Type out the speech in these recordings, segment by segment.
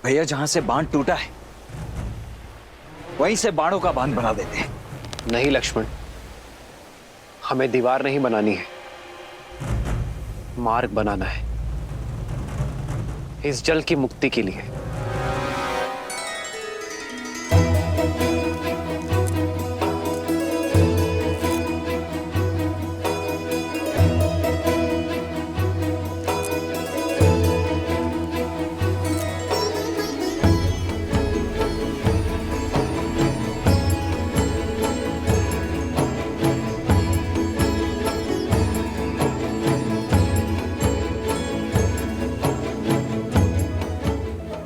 भैया जहां से बांध टूटा है वहीं से बाणों का बांध बना देते हैं। नहीं लक्ष्मण, हमें दीवार नहीं बनानी है, मार्ग बनाना है इस जल की मुक्ति के लिए।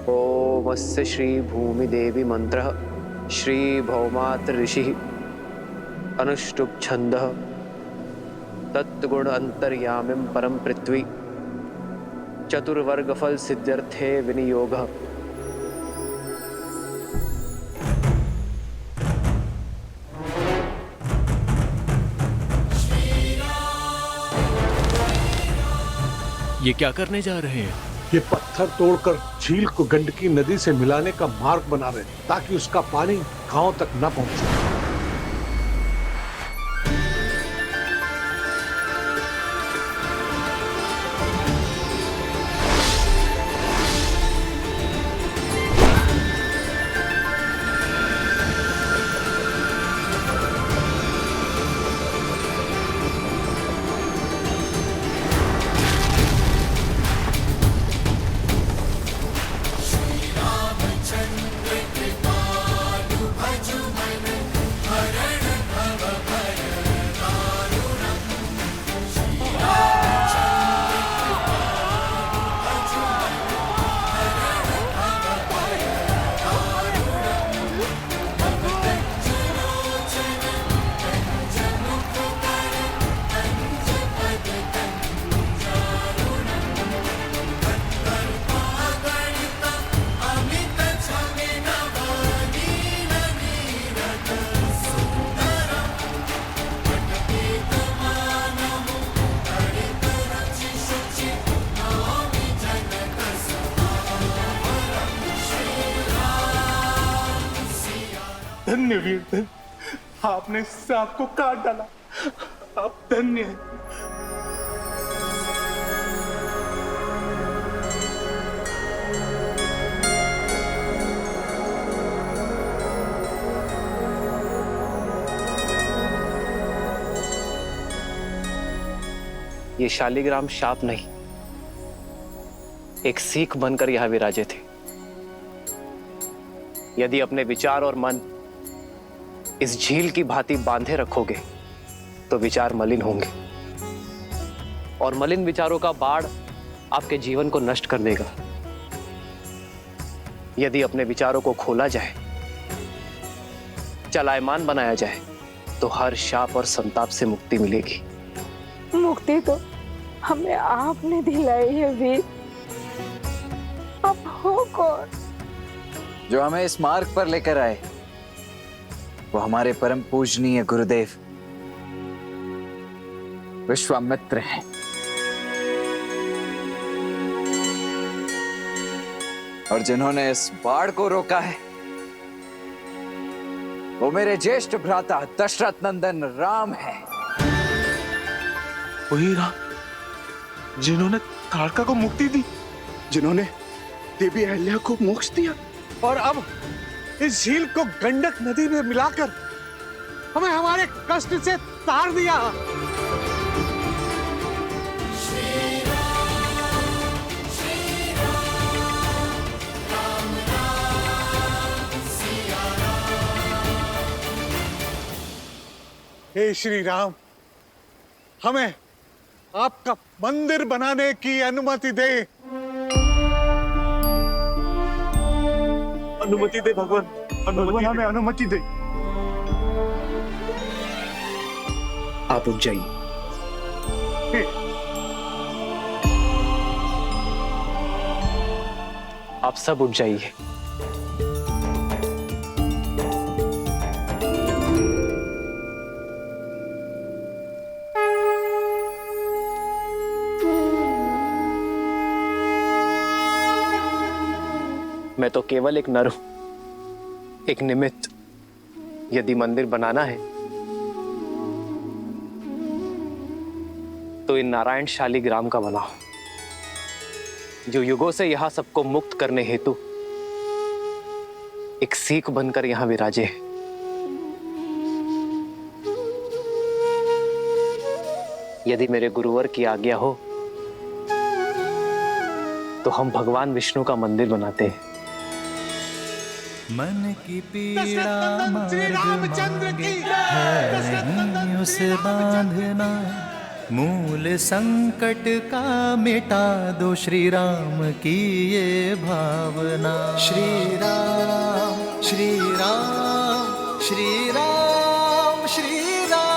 ओमस्य श्री भूमि देवी मंत्र श्री भौमात्र ऋषि अनुष्टुप छंद तत्गुण अंतर्यामिं परम पृथ्वी चतुर्वर्ग फल सिद्ध्यर्थे विनियोग। ये क्या करने जा रहे हैं? ये पत्थर तोड़कर झील को गंडकी नदी से मिलाने का मार्ग बना रहे हैं ताकि उसका पानी गांव तक न पहुंचे। धन्य वीर धन्य, आपने सांप को काट डाला, आप धन्य हैं। ये शालिग्राम शाप नहीं, एक सीख बनकर यहां विराजे थे। यदि अपने विचार और मन इस झील की भांति बांधे रखोगे तो विचार मलिन होंगे और मलिन विचारों का बाढ़ आपके जीवन को नष्ट कर देगा। यदि अपने विचारों को खोला जाए, चलायमान बनाया जाए तो हर शाप और संताप से मुक्ति मिलेगी। मुक्ति तो हमें आपने दिलाई है वीर, अब हो कौन? जो हमें इस मार्ग पर लेकर आए वो हमारे परम पूजनीय गुरुदेव विश्वामित्र हैं। और जिन्होंने इस बाढ़ को रोका है वो मेरे ज्येष्ठ भ्राता दशरथ नंदन राम है। वही राम जिन्होंने ताड़का को मुक्ति दी, जिन्होंने देवी अहल्या को मोक्ष दिया और अब इस झील को गंडक नदी में मिलाकर हमें हमारे कष्ट से तार दिया। हे श्री राम, हमें आपका मंदिर बनाने की अनुमति दे। अनुमति दे भगवान, भगवान हमें अनुमति दे। आप उठ जाइए। आप सब उठ जाइए। मैं तो केवल एक नर हूं, एक निमित्त। यदि मंदिर बनाना है तो इन नारायण शालिग्राम का बनाओ, जो युगों से यहां सबको मुक्त करने हेतु एक सीख बनकर यहां विराजे है। यदि मेरे गुरुवर की आज्ञा हो तो हम भगवान विष्णु का मंदिर बनाते हैं। मन की पीड़ा श्री रामचंद्र मांगे की है नहीं उसे बांधना, मूल संकट का मिटा दो श्री राम की ये भावना। श्री राम श्री राम श्री राम श्री राम।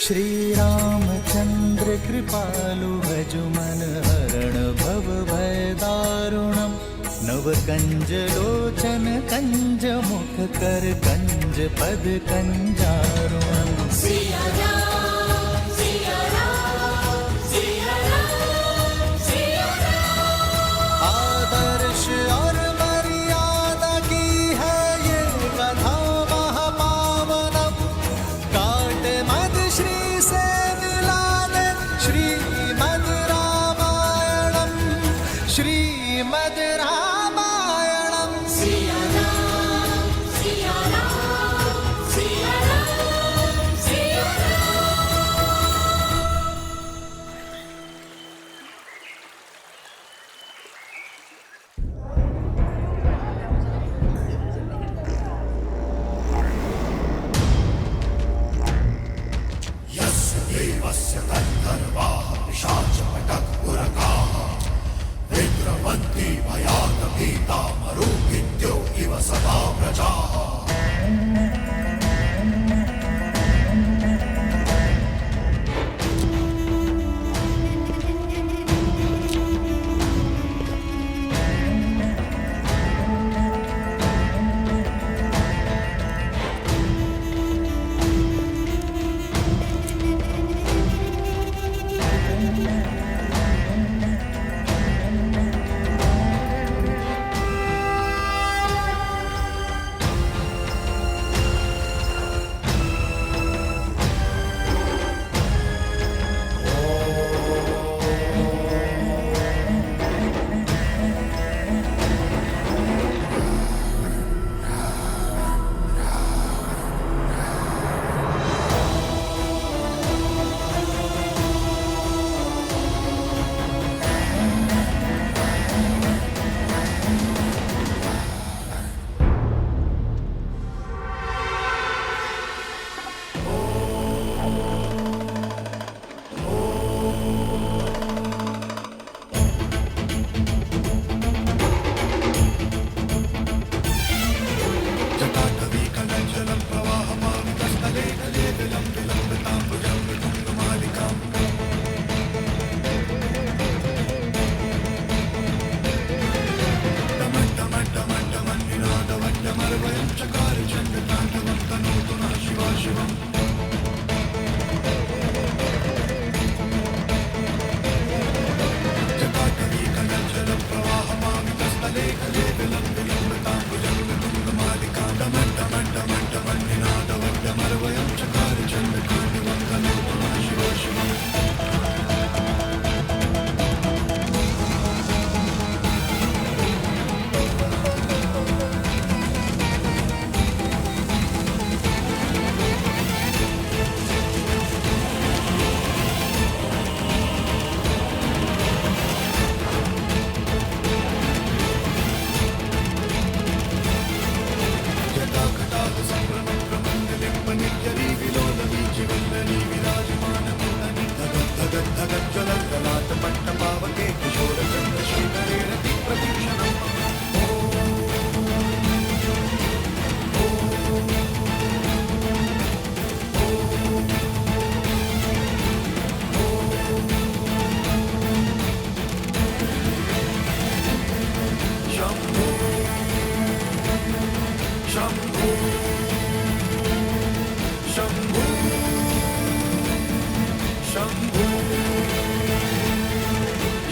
श्री रामचंद्र कृपालु भजु मन हरण भव भय दारुणम, नव कंज लोचन कंज मुख कर कंज पद कंजारुणम। सिया राम सिया राम सिया राम सिया राम। आदर्श और मर्यादा की है ये कथा महापावनम, काट मद श्री से मिला दे श्रीमद् रामायणम, श्रीमद् रामायणम। सिया राम सिया राम सिया राम सिया राम।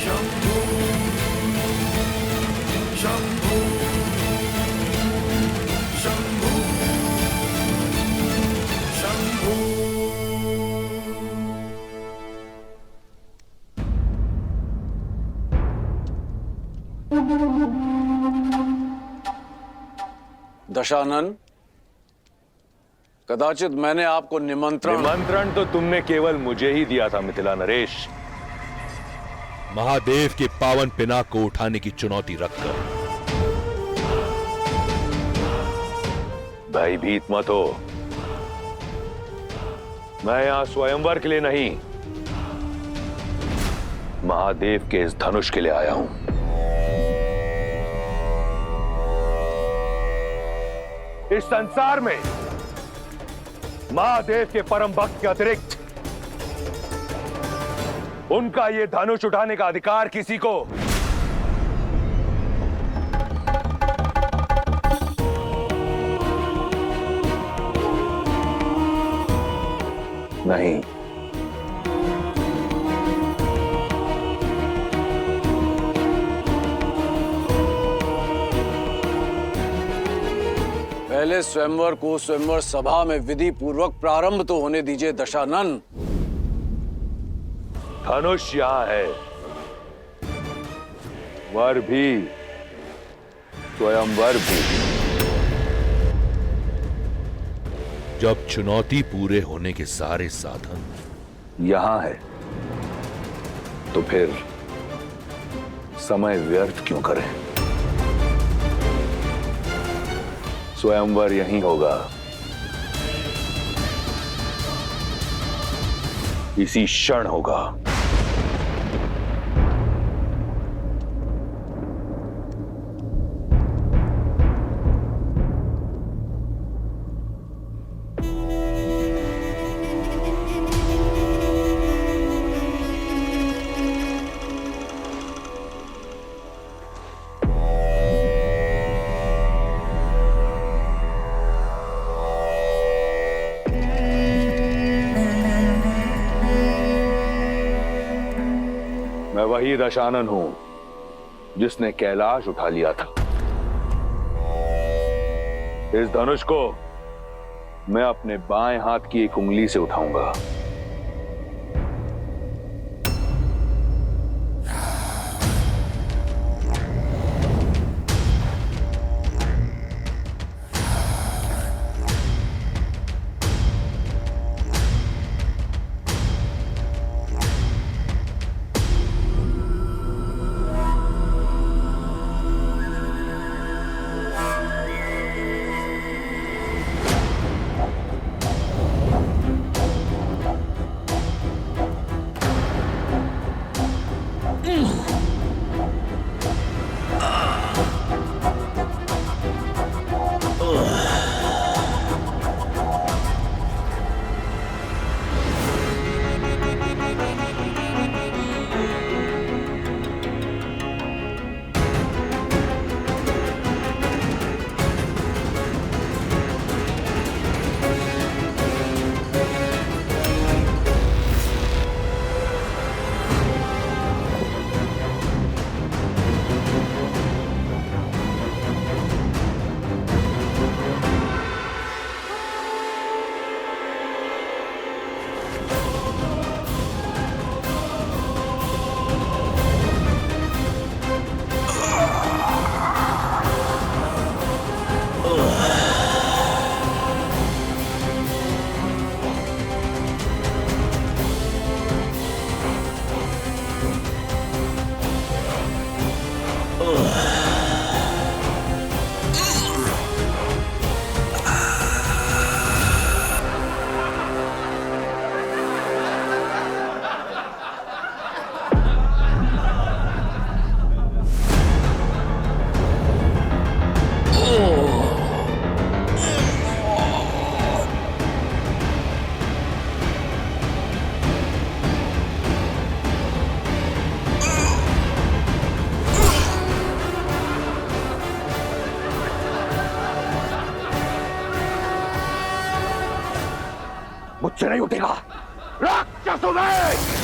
शंभू दशानन, कदाचित मैंने आपको निमंत्रण तो तुमने केवल मुझे ही दिया था मिथिला नरेश। महादेव के पावन पिनाक को उठाने की चुनौती रखकर। भयभीत मत हो, मैं यहां स्वयंवर के लिए नहीं, महादेव के इस धनुष के लिए आया हूं। इस संसार में महादेव के परम भक्त के अतिरिक्त उनका यह धनुष उठाने का अधिकार किसी को नहीं। पहले स्वयंवर को स्वयंवर सभा में विधि पूर्वक प्रारंभ तो होने दीजिए दशानन। धनुष यहां है, वर भी, स्वयंवर भी। जब चुनौती पूरे होने के सारे साधन यहां है तो फिर समय व्यर्थ क्यों करें? स्वयंवर यहीं होगा, इसी क्षण होगा। मैं वही दशानन हूं जिसने कैलाश उठा लिया था। इस धनुष को मैं अपने बाएं हाथ की एक उंगली से उठाऊंगा। मुझसे नहीं उठेगा राक्षसों में।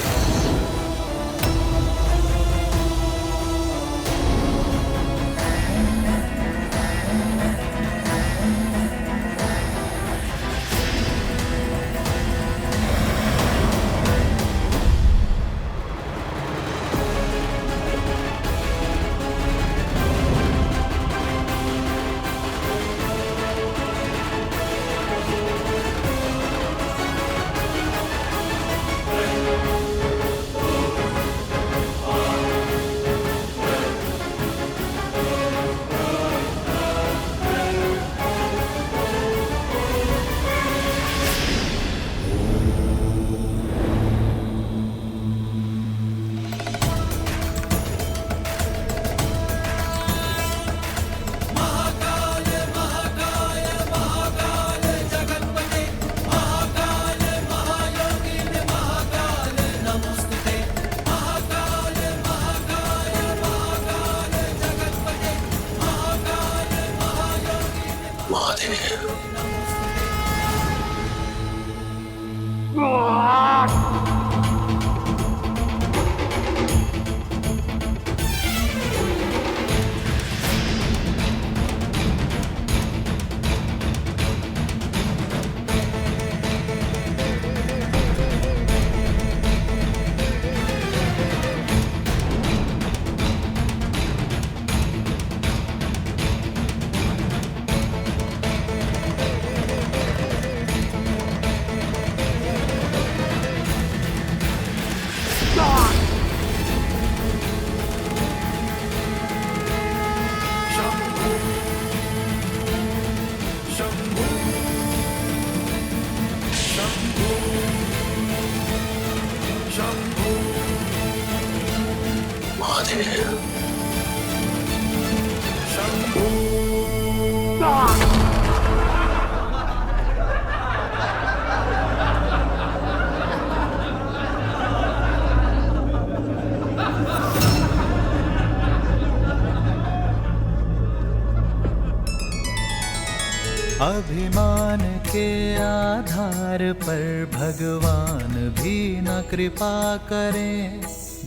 अभिमान के आधार पर भगवान भी न कृपा करें।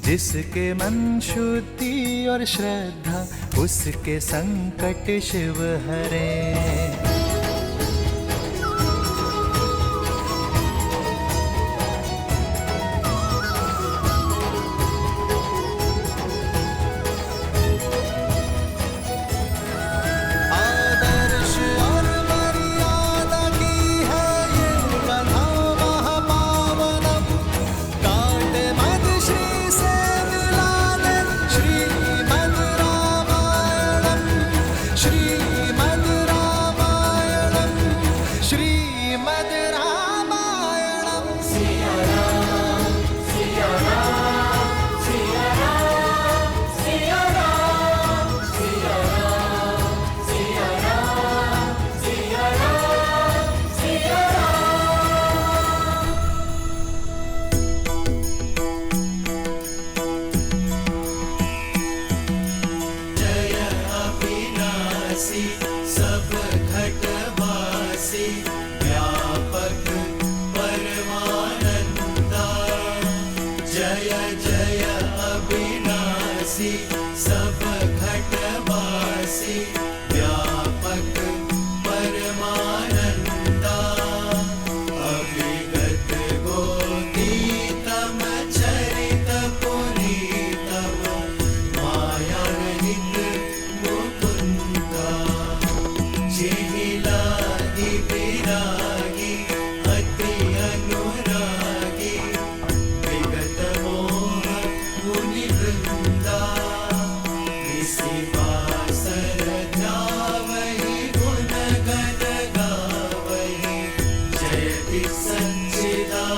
जिसके मन शुद्धि और श्रद्धा उसके संकट शिव हरें। सब घटवासी व्यापक परमानंदा। जय जय अविनाशी सब घटवासी व्यापक परमानंदा। अभिगत गोतीतम चरित पुरीतम मायारहित मुकुंदा। जिहिलादि विरागी अति अनुरागी विगत मोह मुनि वृंदा। इसी वासर ध्यावहि गुण गण गावहि जयति सच्चिदानंदा।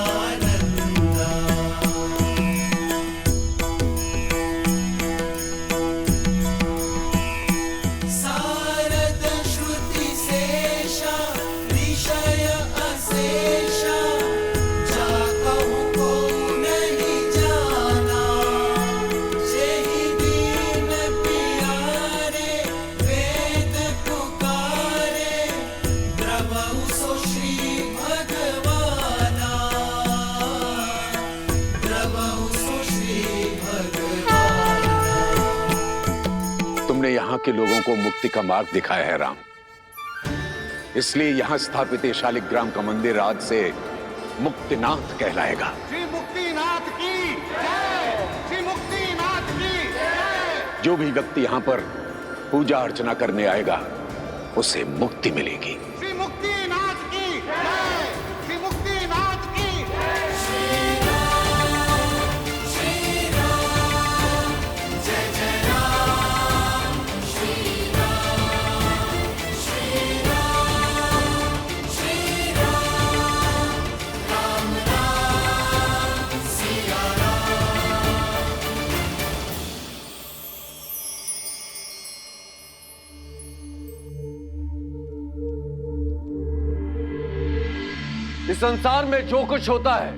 सारद श्रुति शेषा ऋषय अशेषा जाकहु को नहीं जाना। जेहि दीन प्यारे वेद पुकारे द्रवहु सो श्री भगवाना। द्रवहु सो श्री भगवाना। तुमने यहाँ के लोगों को मुक्ति का मार्ग दिखाया है राम, इसलिए यहाँ स्थापित ये शालिग्राम का मंदिर आज से मुक्तिनाथ कहलाएगा। श्री मुक्तिनाथ की जय। श्री मुक्तिनाथ की जय। जो भी व्यक्ति यहाँ पर पूजा अर्चना करने आएगा उसे मुक्ति मिलेगी। श्री मुक्तिनाथ की जय। श्री मुक्तिनाथ की जय। इस संसार में जो कुछ होता है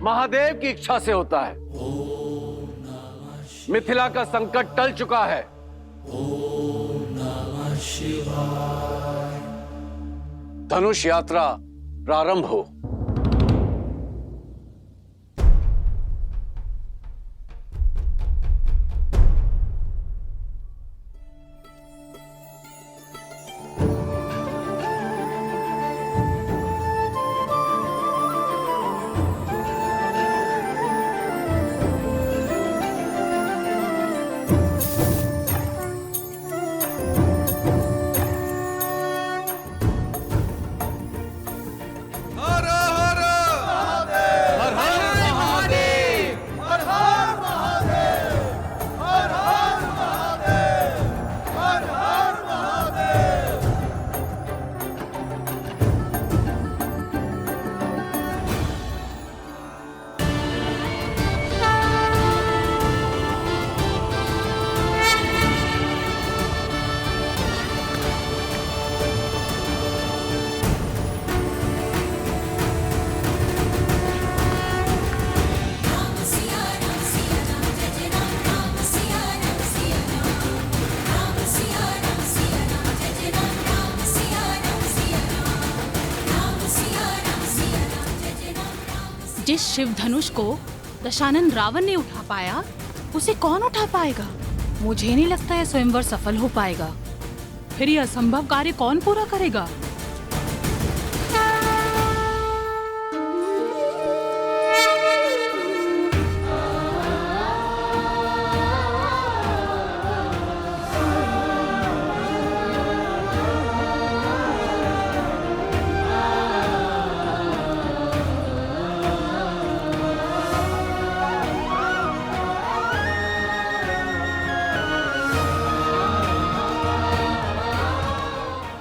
महादेव की इच्छा से होता है। मिथिला का संकट टल चुका है। धनुष यात्रा प्रारंभ हो। जिस शिव धनुष को दशानन रावण ने उठा पाया, उसे कौन उठा पाएगा? मुझे नहीं लगता यह स्वयंवर सफल हो पाएगा। फिर यह असंभव कार्य कौन पूरा करेगा?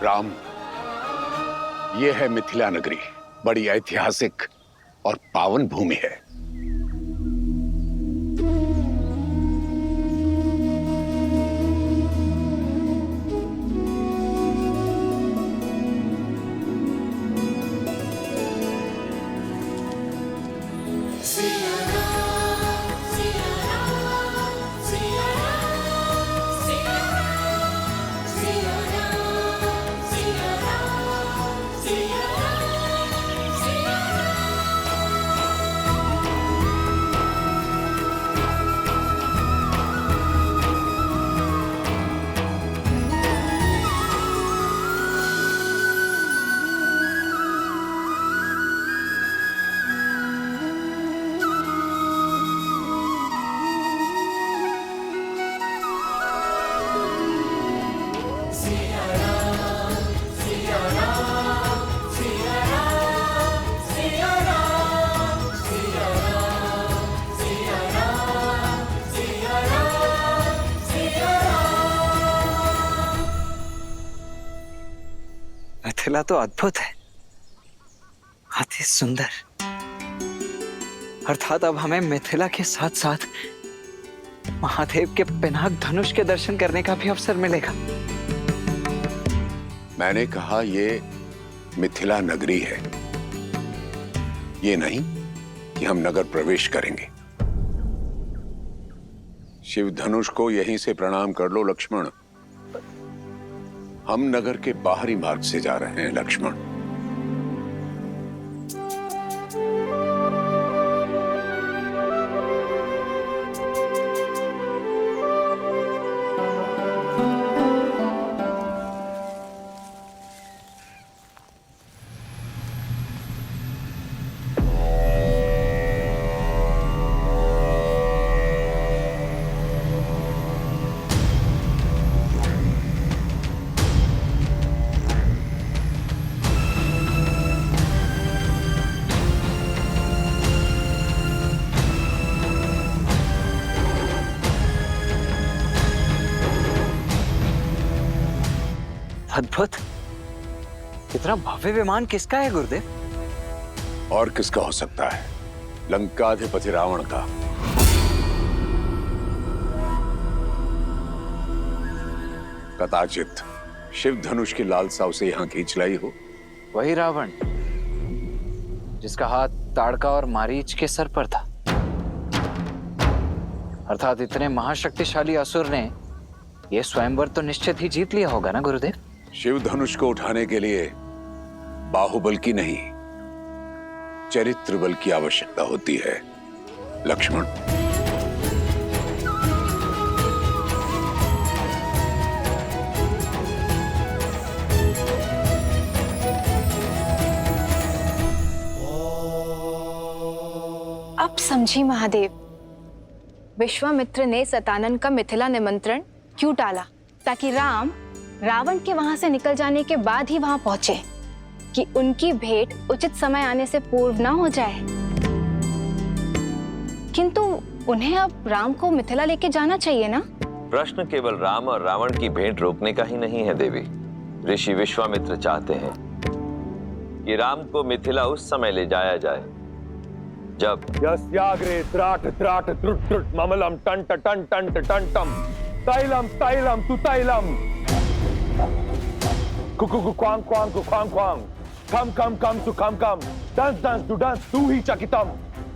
राम, ये है मिथिला नगरी, बड़ी ऐतिहासिक और पावन भूमि है। मिथिला तो अद्भुत है, अति सुंदर। अर्थात अब हमें मिथिला के साथ साथ महादेव के पिनाक धनुष के दर्शन करने का भी अवसर मिलेगा। मैंने कहा ये मिथिला नगरी है, ये नहीं कि हम नगर प्रवेश करेंगे। शिव धनुष को यहीं से प्रणाम कर लो लक्ष्मण। हम नगर के बाहरी मार्ग से जा रहे हैं लक्ष्मण। अद्भुत। इतना भव्य विमान किसका है गुरुदेव? और किसका हो सकता है? लंकाधिपति रावण का। कदाचित शिव धनुष की लालसा उसे यहां खींच लाई हो। वही रावण जिसका हाथ ताड़का और मारीच के सर पर था। अर्थात इतने महाशक्तिशाली असुर ने यह स्वयंवर तो निश्चित ही जीत लिया होगा ना गुरुदेव? शिव धनुष को उठाने के लिए बाहुबल की नहीं, चरित्र बल की आवश्यकता होती है लक्ष्मण। अब समझी महादेव, विश्वामित्र ने सतानन का मिथिला निमंत्रण क्यों टाला, ताकि राम रावण के वहां से निकल जाने के बाद ही वहां पहुंचे, कि उनकी भेंट उचित समय आने से पूर्व ना हो जाए। किंतु उन्हें अब राम को मिथिला लेके जाना चाहिए ना? प्रश्न केवल राम और रावण की भेंट रोकने का ही नहीं है देवी। ऋषि विश्वामित्र चाहते हैं कि राम को मिथिला उस समय ले जाया जाए जब यस्याग्रे त्राट त्राट त्रुट त्रुट ममलम टंट टंट टंट टंटम तैलम तैलम तु तैलम Kuku Quang Quang Quang Quang कम कम कम सु कम कम दंस दंस टू दंस तू ही चकितम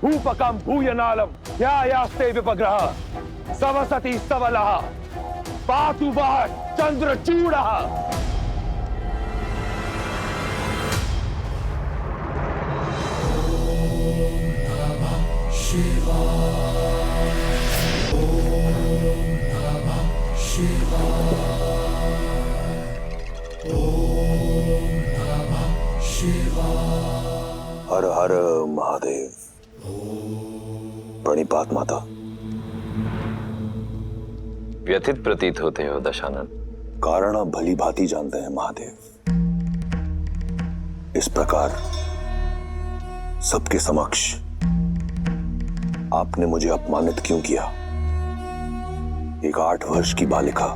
भूपकम भूयनालम यास्ते विपग्रह सवसति सवलः पातु वः चंद्रचूडः। हर हर महादेव। प्रणिपात माता। व्यथित प्रतीत होते हो दशानन। कारण आप भली भांति जानते हैं महादेव। इस प्रकार सबके समक्ष आपने मुझे अपमानित क्यों किया? एक 8 वर्ष की बालिका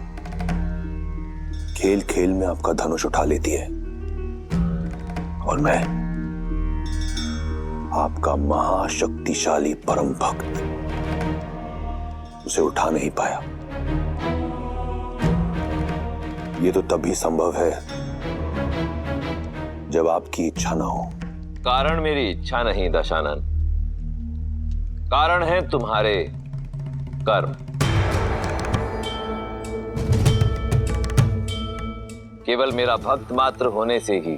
खेल खेल में आपका धनुष उठा लेती है और मैं आपका महाशक्तिशाली परम भक्त उसे उठा नहीं पाया। ये तो तभी संभव है जब आपकी इच्छा ना हो। कारण मेरी इच्छा नहीं दशानन, कारण है तुम्हारे कर्म। केवल मेरा भक्त मात्र होने से ही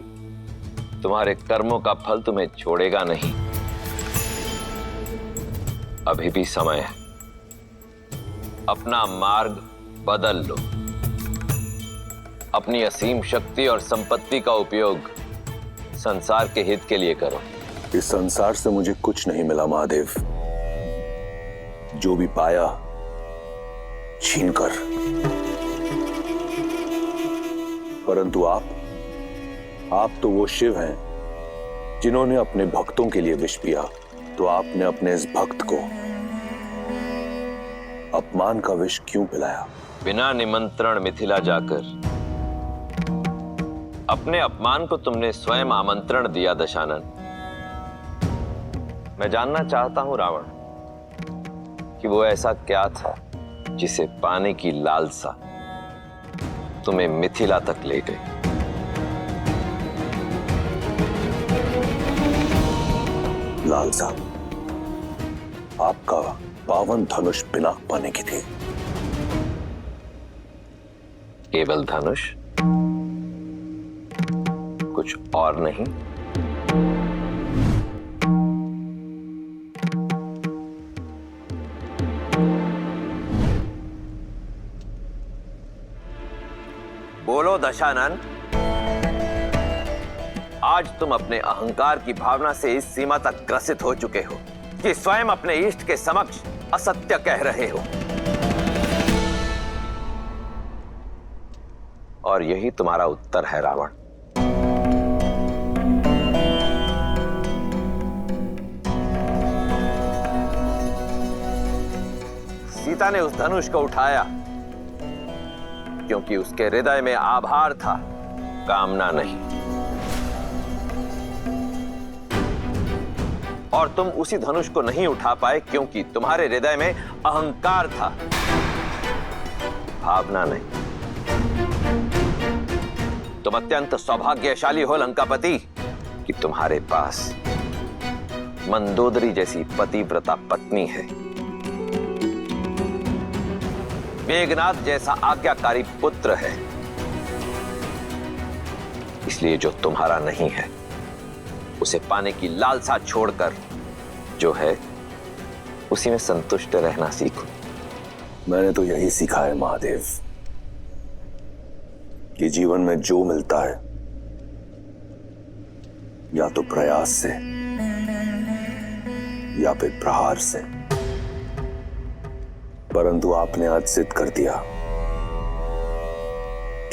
तुम्हारे कर्मों का फल तुम्हें छोड़ेगा नहीं। अभी भी समय है, अपना मार्ग बदल लो। अपनी असीम शक्ति और संपत्ति का उपयोग संसार के हित के लिए करो। इस संसार से मुझे कुछ नहीं मिला महादेव। जो भी पाया छीनकर। परंतु आप तो वो शिव हैं जिन्होंने अपने भक्तों के लिए विष पिया। तो आपने अपने इस भक्त को अपमान का विष क्यों पिलाया? बिना निमंत्रण मिथिला जाकर अपने अपमान को तुमने स्वयं आमंत्रण दिया दशानन। मैं जानना चाहता हूं रावण कि वो ऐसा क्या था जिसे पाने की लालसा तुम्हें मिथिला तक ले गई। लालसा आपका पावन धनुष पिनाक पाने की थी। केवल धनुष, कुछ और नहीं? बोलो दशानन, आज तुम अपने अहंकार की भावना से इस सीमा तक ग्रसित हो चुके हो कि स्वयं अपने इष्ट के समक्ष असत्य कह रहे हो। और यही तुम्हारा उत्तर है रावण। सीता ने उस धनुष को उठाया क्योंकि उसके हृदय में आभार था, कामना नहीं। और तुम उसी धनुष को नहीं उठा पाए क्योंकि तुम्हारे हृदय में अहंकार था, भावना नहीं। तुम अत्यंत सौभाग्यशाली हो लंकापति कि तुम्हारे पास मंदोदरी जैसी पतिव्रता पत्नी है, मेघनाथ जैसा आज्ञाकारी पुत्र है। इसलिए जो तुम्हारा नहीं है उसे पाने की लालसा छोड़कर जो है उसी में संतुष्ट रहना सीखो। मैंने तो यही सीखा है महादेव कि जीवन में जो मिलता है या तो प्रयास से या फिर प्रहार से, परंतु आपने आज सिद्ध कर दिया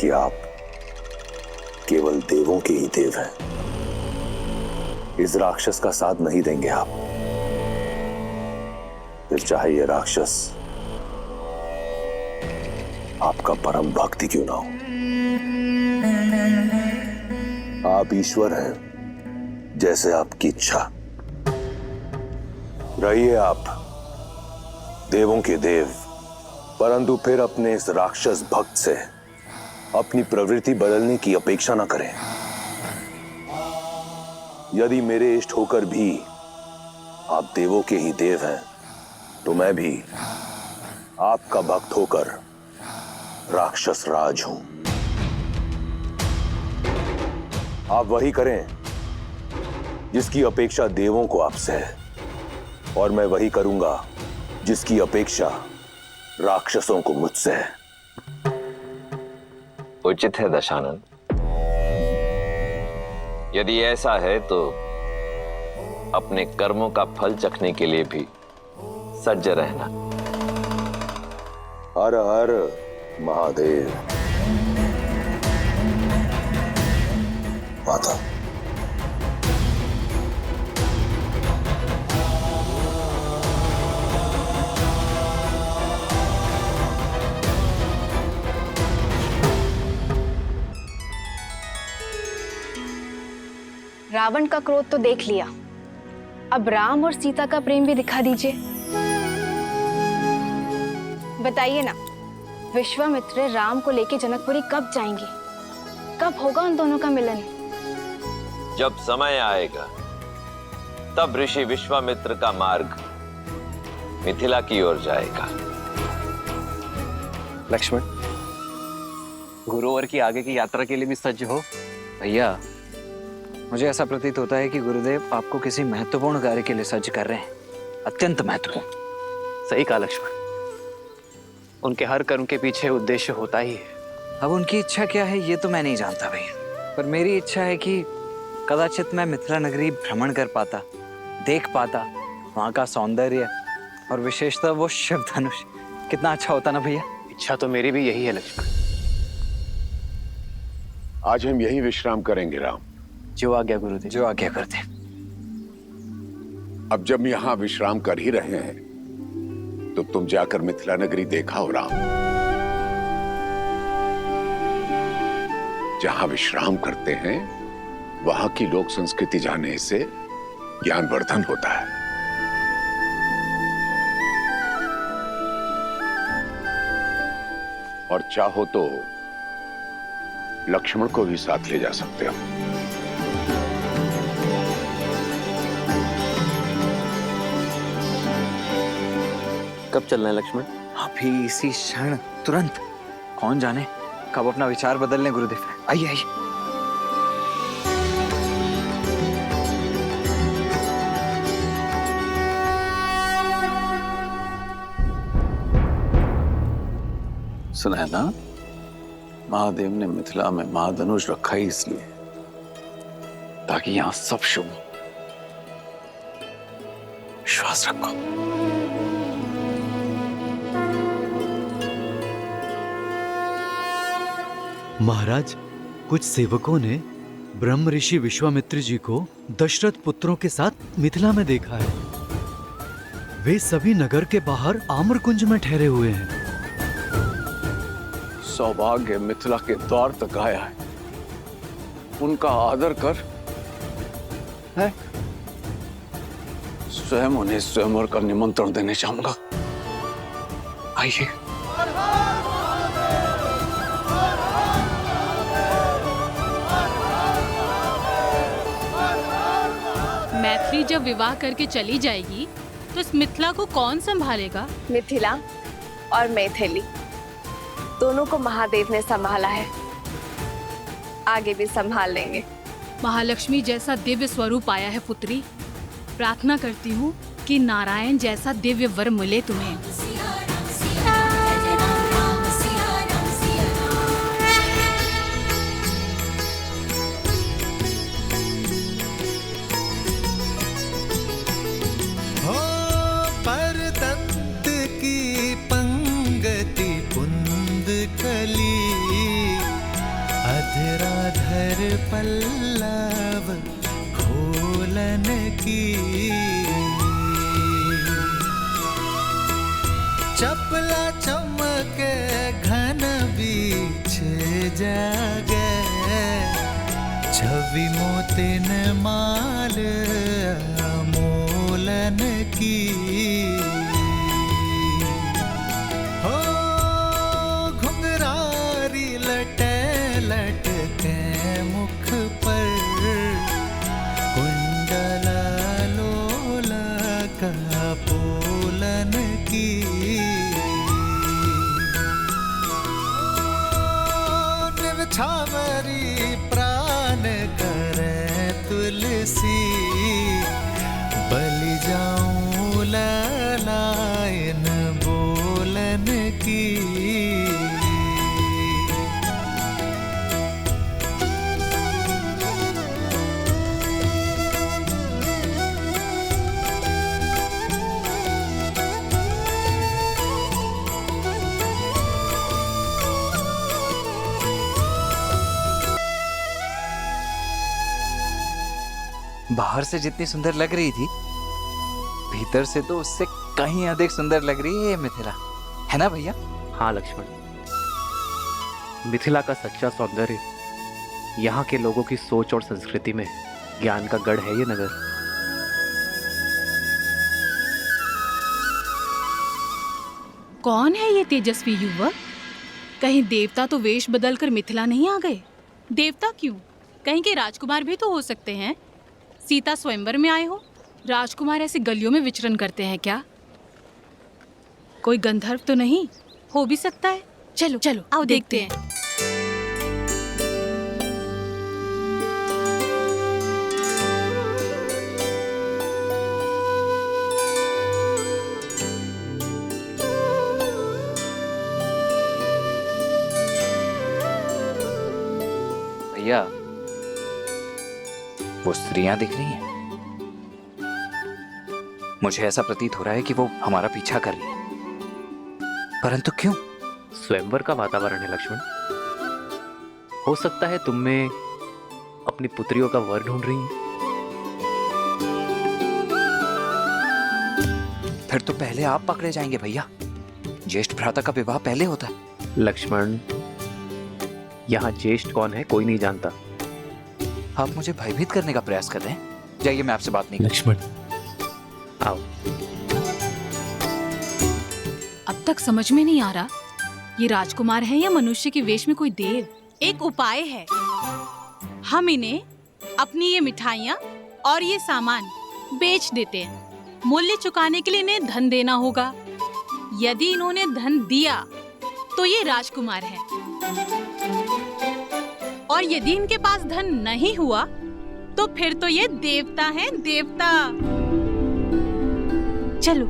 कि आप केवल देवों के ही देव हैं। इस राक्षस का साथ नहीं देंगे आप, फिर चाहे ये राक्षस आपका परम भक्त ही क्यों ना हो। आप ईश्वर हैं, जैसे आपकी इच्छा। रहिए आप देवों के देव, परंतु फिर अपने इस राक्षस भक्त से अपनी प्रवृत्ति बदलने की अपेक्षा ना करें। यदि मेरे इष्ट होकर भी आप देवों के ही देव हैं, तो मैं भी आपका भक्त होकर राक्षस राज हूं। आप वही करें जिसकी अपेक्षा देवों को आपसे है, और मैं वही करूंगा जिसकी अपेक्षा राक्षसों को मुझसे है। उचित है दशानन। यदि ऐसा है तो अपने कर्मों का फल चखने के लिए भी सज्ज रहना। हर हर महादेव। माता, रावण का क्रोध तो देख लिया, अब राम और सीता का प्रेम भी दिखा दीजिए। बताइए ना, विश्वामित्र राम को लेके जनकपुरी कब जाएंगे? कब होगा उन दोनों का मिलन? जब समय आएगा तब ऋषि विश्वामित्र का मार्ग मिथिला की ओर जाएगा। लक्ष्मण, गुरुवर की आगे की यात्रा के लिए भी सज्ज हो। भैया, मुझे ऐसा प्रतीत होता है कि गुरुदेव आपको किसी महत्वपूर्ण कार्य के लिए सज्ज कर रहे हैं, अत्यंत महत्वपूर्ण। सही कहा लक्ष्मण, उनके हर कर्म के पीछे उद्देश्य होता ही है। अब उनकी इच्छा क्या है ये तो मैं नहीं जानता भैया, पर मेरी इच्छा है कि कदाचित मैं मिथिला नगरी भ्रमण कर पाता, देख पाता वहां का सौंदर्य और विशेषतः वो शिव धनुष। कितना अच्छा होता ना भैया। इच्छा तो मेरी भी यही है लक्ष्मण। आज हम यही विश्राम करेंगे राम। जो आज्ञा गुरुदेव। जो आज्ञा करते। अब जब यहाँ विश्राम कर ही रहे हैं तो तुम जाकर मिथिला नगरी देखा हो राम। जहां विश्राम करते हैं वहां की लोक संस्कृति जानने से ज्ञानवर्धन होता है। और चाहो तो लक्ष्मण को भी साथ ले जा सकते हो। कब चलना है लक्ष्मण? अभी इसी क्षण, तुरंत। कौन जाने कब अपना विचार बदल लें गुरुदेव। आइए आइए। सुना है ना, महादेव ने मिथिला में महाधनुष रखा ही इसलिए ताकि यहां सब शुभ हो। विश्वास रखो। महाराज, कुछ सेवकों ने ब्रह्म ऋषि विश्वामित्र जी को दशरथ पुत्रों के साथ मिथिला में देखा है। वे सभी नगर के बाहर आम्रकुंज में ठहरे हुए हैं। सौभाग्य मिथिला के द्वार तक आया है, उनका आदर कर। है? स्वयं उन्हें स्वयंवर का निमंत्रण देने चाहूंगा। आइए। मैथिली जब विवाह करके चली जाएगी तो इस मिथिला को कौन संभालेगा? मिथिला और मैथिली दोनों को महादेव ने संभाला है, आगे भी संभाल लेंगे। महालक्ष्मी जैसा दिव्य स्वरूप आया है पुत्री। प्रार्थना करती हूँ कि नारायण जैसा दिव्य वर मिले तुम्हें। हो परतंत की पंगति पुंद कली, अधराधर पल्लव खोलन की, चपला चमके घन बीच जागे, छवि मोतिन माल मोलन की। हो घुंघरारी लटे लटके मुख पर, कुंडल लोल का पोलन की। छावरी प्राण करे तुलसी, बलि जाऊं ललायन बोलन की। बाहर से जितनी सुंदर लग रही थी, भीतर से तो उससे कहीं अधिक सुंदर लग रही है ये मिथिला, है ना भैया? हाँ लक्ष्मण, मिथिला का सच्चा सौंदर्य यहाँ के लोगों की सोच और संस्कृति में ज्ञान का गढ़ है ये नगर। कौन है ये तेजस्वी युवक? कहीं देवता तो वेश बदलकर मिथिला नहीं आ गए? देवता क्यों, कहीं के राजकुमार भी तो हो सकते हैं। सीता स्वयंवर में आए हो, राजकुमार ऐसे गलियों में विचरण करते हैं क्या? कोई गंधर्व तो नहीं हो भी सकता है। चलो चलो आओ देखते हैं। भैया, वो स्त्रियां दिख रही हैं। मुझे ऐसा प्रतीत हो रहा है कि वो हमारा पीछा कर रही है, परंतु क्यों? स्वयंवर का वातावरण है लक्ष्मण। हो सकता है तुम में अपनी पुत्रियों का वर ढूंढ रही हैं। फिर तो पहले आप पकड़े जाएंगे भैया। ज्येष्ठ भ्राता का विवाह पहले होता है। लक्ष्मण, यहाँ ज्येष्ठ कौन है कोई नहीं जानता। आप मुझे भयभीत करने का प्रयास कर रहे हैं। जाइए, मैं आपसे बात नहीं। लक्ष्मण आओ। अब तक समझ में नहीं आ रहा ये राजकुमार है या मनुष्य के वेश में कोई देव। एक उपाय है, हम इन्हें अपनी ये मिठाइयाँ और ये सामान बेच देते हैं। मूल्य चुकाने के लिए इन्हें धन देना होगा। यदि इन्होंने धन दिया तो ये राजकुमार है, और यदि इनके पास धन नहीं हुआ तो फिर तो ये देवता हैं, देवता। चलो।